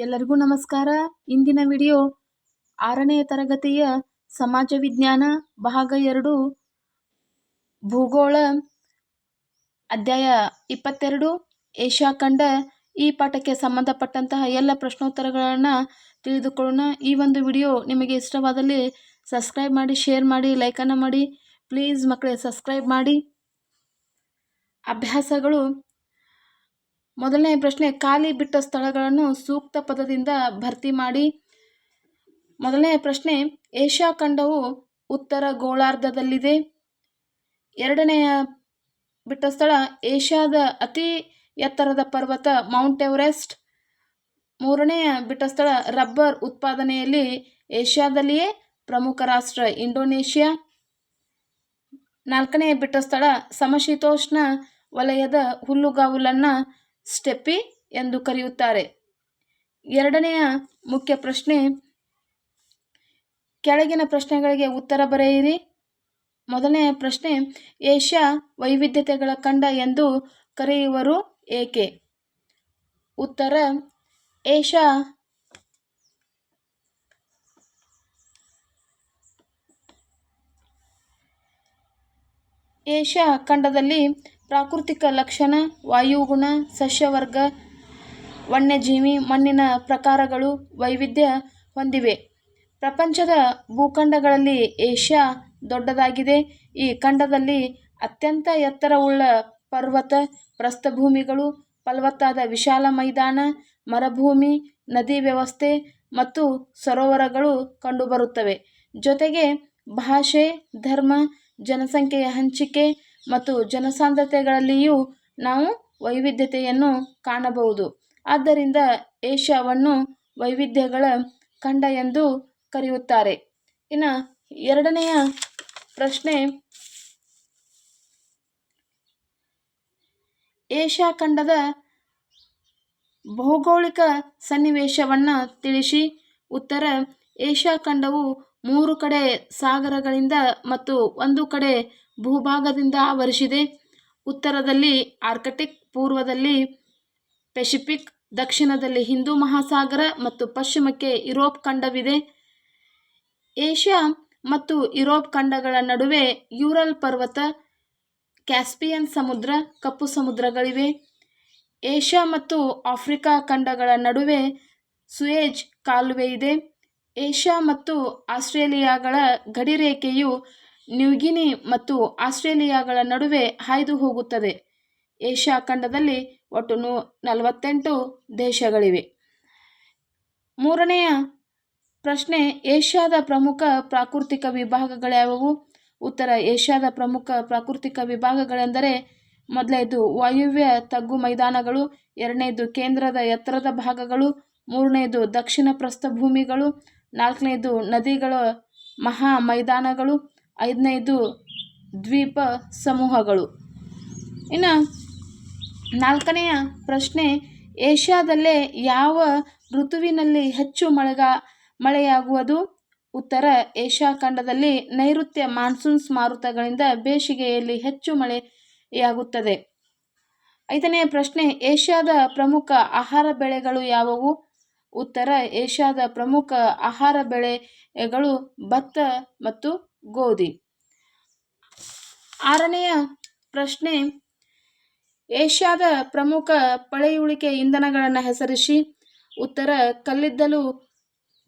ಎಲ್ಲರಿಗೂ ನಮಸ್ಕಾರ. ಇಂದಿನ ವಿಡಿಯೋ 6ನೇ ತರಗತಿಯ ಸಮಾಜ ವಿಜ್ಞಾನ ಭಾಗ 2 ಭೂಗೋಳ ಅಧ್ಯಾಯ 22 ಏಷ್ಯಾ ಖಂಡ. ಈ ಪಾಠಕ್ಕೆ ಸಂಬಂಧಪಟ್ಟಂತಹ ಎಲ್ಲ ಪ್ರಶ್ನೋತ್ತರಗಳನ್ನು ತಿಳಿದುಕೊಳ್ಳೋಣ. ಈ ಒಂದು ವಿಡಿಯೋ ನಿಮಗೆ ಇಷ್ಟವಾದಲ್ಲಿ ಸಬ್ಸ್ಕ್ರೈಬ್ ಮಾಡಿ, ಶೇರ್ ಮಾಡಿ, ಲೈಕನ್ನು ಮಾಡಿ. ಪ್ಲೀಸ್ ಮಕ್ಕಳೇ ಸಬ್ಸ್ಕ್ರೈಬ್ ಮಾಡಿ. ಅಭ್ಯಾಸಗಳು. ಮೊದಲನೇ ಪ್ರಶ್ನೆ, ಖಾಲಿ ಬಿಟ್ಟ ಸ್ಥಳಗಳನ್ನು ಸೂಕ್ತ ಪದದಿಂದ ಭರ್ತಿ ಮಾಡಿ. ಮೊದಲನೇ ಪ್ರಶ್ನೆ, ಏಷ್ಯಾ ಖಂಡವು ಉತ್ತರ ಗೋಳಾರ್ಧದಲ್ಲಿದೆ. ಎರಡನೆಯ ಬಿಟ್ಟ ಸ್ಥಳ, ಏಷ್ಯಾದ ಅತಿ ಎತ್ತರದ ಪರ್ವತ ಮೌಂಟ್ ಎವರೆಸ್ಟ್. ಮೂರನೆಯ ಬಿಟ್ಟ ಸ್ಥಳ, ರಬ್ಬರ್ ಉತ್ಪಾದನೆಯಲ್ಲಿ ಏಷ್ಯಾದಲ್ಲಿಯೇ ಪ್ರಮುಖ ರಾಷ್ಟ್ರ ಇಂಡೋನೇಷ್ಯಾ. ನಾಲ್ಕನೆಯ ಬಿಟ್ಟ ಸ್ಥಳ, ಸಮಶೀತೋಷ್ಣ ವಲಯದ ಹುಲ್ಲುಗಾವಲನ್ನು ಸ್ಟೆಪ್ಪಿ ಎಂದು ಕರೆಯುತ್ತಾರೆ. ಎರಡನೆಯ ಮುಖ್ಯ ಪ್ರಶ್ನೆ, ಕೆಳಗಿನ ಪ್ರಶ್ನೆಗಳಿಗೆ ಉತ್ತರ ಬರೆಯಿರಿ. ಮೊದಲನೆಯ ಪ್ರಶ್ನೆ, ಏಷ್ಯಾ ವೈವಿಧ್ಯತೆಗಳ ಖಂಡ ಎಂದು ಕರೆಯುವರು ಏಕೆ? ಉತ್ತರ, ಏಷ್ಯಾ ಖಂಡದಲ್ಲಿ ಪ್ರಾಕೃತಿಕ ಲಕ್ಷಣ, ವಾಯುಗುಣ, ಸಸ್ಯವರ್ಗ, ವನ್ಯಜೀವಿ, ಮಣ್ಣಿನ ಪ್ರಕಾರಗಳು ವೈವಿಧ್ಯ ಹೊಂದಿವೆ. ಪ್ರಪಂಚದ ಭೂಖಂಡಗಳಲ್ಲಿ ಏಷ್ಯಾ ದೊಡ್ಡದಾಗಿದೆ. ಈ ಖಂಡದಲ್ಲಿ ಅತ್ಯಂತ ಎತ್ತರವುಳ್ಳ ಪರ್ವತ ಪ್ರಸ್ಥಭೂಮಿಗಳು, ಫಲವತ್ತಾದ ವಿಶಾಲ ಮೈದಾನ, ಮರುಭೂಮಿ, ನದಿ ವ್ಯವಸ್ಥೆ ಮತ್ತು ಸರೋವರಗಳು ಕಂಡುಬರುತ್ತವೆ. ಜೊತೆಗೆ ಭಾಷೆ, ಧರ್ಮ, ಜನಸಂಖ್ಯೆಯ ಹಂಚಿಕೆ ಮತ್ತು ಜನಸಾಂದ್ರತೆಗಳಲ್ಲಿಯೂ ನಾವು ವೈವಿಧ್ಯತೆಯನ್ನು ಕಾಣಬಹುದು. ಆದ್ದರಿಂದ ಏಷ್ಯಾವನ್ನು ವೈವಿಧ್ಯಗಳ ಖಂಡ ಎಂದು ಕರೆಯುತ್ತಾರೆ. ಇನ್ನು ಎರಡನೆಯ ಪ್ರಶ್ನೆ, ಏಷ್ಯಾ ಖಂಡದ ಭೌಗೋಳಿಕ ಸನ್ನಿವೇಶವನ್ನು ತಿಳಿಸಿ. ಉತ್ತರ, ಏಷ್ಯಾ ಖಂಡವು 3 ಕಡೆ ಸಾಗರಗಳಿಂದ ಮತ್ತು 1 ಕಡೆ ಭೂಭಾಗದಿಂದ ಆವರಿಸಿದೆ. ಉತ್ತರದಲ್ಲಿ ಆರ್ಕ್ಟಿಕ್, ಪೂರ್ವದಲ್ಲಿ ಪೆಸಿಫಿಕ್, ದಕ್ಷಿಣದಲ್ಲಿ ಹಿಂದೂ ಮಹಾಸಾಗರ ಮತ್ತು ಪಶ್ಚಿಮಕ್ಕೆ ಯುರೋಪ್ ಖಂಡವಿದೆ. ಏಷ್ಯಾ ಮತ್ತು ಯುರೋಪ್ ಖಂಡಗಳ ನಡುವೆ ಯೂರಲ್ ಪರ್ವತ, ಕ್ಯಾಸ್ಪಿಯನ್ ಸಮುದ್ರ, ಕಪ್ಪು ಸಮುದ್ರಗಳಿವೆ. ಏಷ್ಯಾ ಮತ್ತು ಆಫ್ರಿಕಾ ಖಂಡಗಳ ನಡುವೆ ಸೂಯೆಜ್ ಕಾಲುವೆ ಇದೆ. ಏಷ್ಯಾ ಮತ್ತು ಆಸ್ಟ್ರೇಲಿಯಾಗಳ ಗಡಿರೇಖೆಯು ನ್ಯೂಗಿನಿ ಮತ್ತು ಆಸ್ಟ್ರೇಲಿಯಾಗಳ ನಡುವೆ ಹಾಯ್ದು ಹೋಗುತ್ತದೆ. ಏಷ್ಯಾ ಖಂಡದಲ್ಲಿ ಒಟ್ಟು 48 ದೇಶಗಳಿವೆ. ಮೂರನೆಯ ಪ್ರಶ್ನೆ, ಏಷ್ಯಾದ ಪ್ರಮುಖ ಪ್ರಾಕೃತಿಕ ವಿಭಾಗಗಳ್ಯಾವುವು? ಉತ್ತರ, ಏಷ್ಯಾದ ಪ್ರಮುಖ ಪ್ರಾಕೃತಿಕ ವಿಭಾಗಗಳೆಂದರೆ, ಮೊದಲನೇದು ವಾಯುವ್ಯ ತಗ್ಗು ಮೈದಾನಗಳು, ಎರಡನೇದು ಕೇಂದ್ರದ ಎತ್ತರದ ಭಾಗಗಳು, ಮೂರನೇದು ದಕ್ಷಿಣ ಪ್ರಸ್ಥಭೂಮಿಗಳು, ನಾಲ್ಕನೇದು ನದಿಗಳ ಮಹಾ ಮೈದಾನಗಳು, ಐದನೇದು ದ್ವೀಪ ಸಮೂಹಗಳು. ಇನ್ನು ನಾಲ್ಕನೆಯ ಪ್ರಶ್ನೆ, ಏಷ್ಯಾದಲ್ಲೇ ಯಾವ ಋತುವಿನಲ್ಲಿ ಹೆಚ್ಚು ಮಳೆಯಾಗುವುದು? ಉತ್ತರ, ಏಷ್ಯಾ ಖಂಡದಲ್ಲಿ ನೈಋತ್ಯ ಮಾನ್ಸೂನ್ ಮಾರುತಗಳಿಂದ ಬೇಸಿಗೆಯಲ್ಲಿ ಹೆಚ್ಚು ಮಳೆಯಾಗುತ್ತದೆ. ಐದನೆಯ ಪ್ರಶ್ನೆ, ಏಷ್ಯಾದ ಪ್ರಮುಖ ಆಹಾರ ಬೆಳೆಗಳು ಯಾವುವು? ಉತ್ತರ, ಏಷ್ಯಾದ ಪ್ರಮುಖ ಆಹಾರ ಬೆಳೆಗಳು ಭತ್ತ ಮತ್ತು ಗೋಧಿ. ಆರನೆಯ ಪ್ರಶ್ನೆ, ಏಷ್ಯಾದ ಪ್ರಮುಖ ಪಳೆಯುಳಿಕೆ ಇಂಧನಗಳನ್ನು ಹೆಸರಿಸಿ. ಉತ್ತರ, ಕಲ್ಲಿದ್ದಲು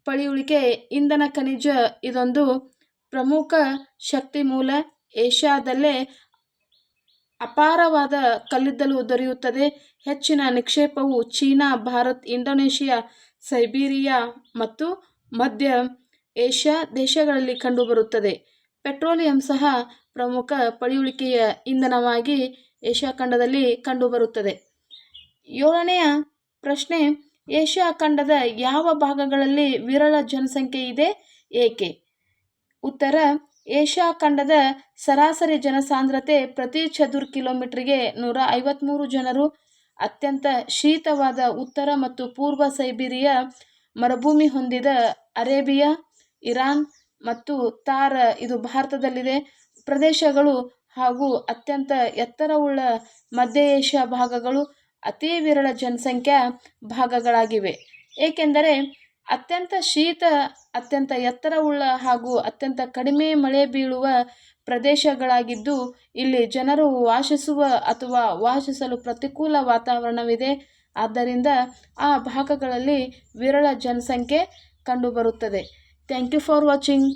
ಪಳೆಯುಳಿಕೆ ಇಂಧನ ಖನಿಜ ಇದೊಂದು ಪ್ರಮುಖ ಶಕ್ತಿ ಮೂಲ. ಏಷ್ಯಾದಲ್ಲೇ ಅಪಾರವಾದ ಕಲ್ಲಿದ್ದಲು ದೊರೆಯುತ್ತದೆ. ಹೆಚ್ಚಿನ ನಿಕ್ಷೇಪವು ಚೀನಾ, ಭಾರತ, ಇಂಡೋನೇಷಿಯಾ, ಸೈಬೀರಿಯಾ ಮತ್ತು ಮಧ್ಯ ಏಷ್ಯಾ ದೇಶಗಳಲ್ಲಿ ಕಂಡುಬರುತ್ತದೆ. ಪೆಟ್ರೋಲಿಯಂ ಸಹ ಪ್ರಮುಖ ಪಳೆಯುಳಿಕೆಯ ಇಂಧನವಾಗಿ ಏಷ್ಯಾ ಖಂಡದಲ್ಲಿ ಕಂಡುಬರುತ್ತದೆ. ಏಳನೆಯ ಪ್ರಶ್ನೆ, ಏಷ್ಯಾ ಖಂಡದ ಯಾವ ಭಾಗಗಳಲ್ಲಿ ವಿರಳ ಜನಸಂಖ್ಯೆ ಇದೆ ಏಕೆ? ಉತ್ತರ, ಏಷ್ಯಾ ಖಂಡದ ಸರಾಸರಿ ಜನಸಾಂದ್ರತೆ ಪ್ರತಿ ಚದುರ ಕಿಲೋಮೀಟರ್ಗೆ 153 ಜನರು. ಅತ್ಯಂತ ಶೀತವಾದ ಉತ್ತರ ಮತ್ತು ಪೂರ್ವ ಸೈಬೀರಿಯಾ, ಮರುಭೂಮಿ ಹೊಂದಿದ ಅರೇಬಿಯಾ, ಇರಾನ್ ಮತ್ತು ಥಾರ್ ಇದು ಭಾರತದಲ್ಲಿದೆ ಪ್ರದೇಶಗಳು ಹಾಗೂ ಅತ್ಯಂತ ಎತ್ತರವುಳ್ಳ ಮಧ್ಯ ಏಷ್ಯಾ ಭಾಗಗಳು ಅತಿ ವಿರಳ ಜನಸಂಖ್ಯಾ ಭಾಗಗಳಾಗಿವೆ. ಏಕೆಂದರೆ ಅತ್ಯಂತ ಶೀತ, ಅತ್ಯಂತ ಎತ್ತರವುಳ್ಳ ಹಾಗೂ ಅತ್ಯಂತ ಕಡಿಮೆ ಮಳೆ ಬೀಳುವ ಪ್ರದೇಶಗಳಾಗಿದ್ದು ಇಲ್ಲಿ ಜನರು ವಾಸಿಸುವ ಅಥವಾ ವಾಸಿಸಲು ಪ್ರತಿಕೂಲ ವಾತಾವರಣವಿದೆ. ಆದ್ದರಿಂದ ಆ ಭಾಗಗಳಲ್ಲಿ ವಿರಳ ಜನಸಂಖ್ಯೆ ಕಂಡುಬರುತ್ತದೆ. Thank you for watching.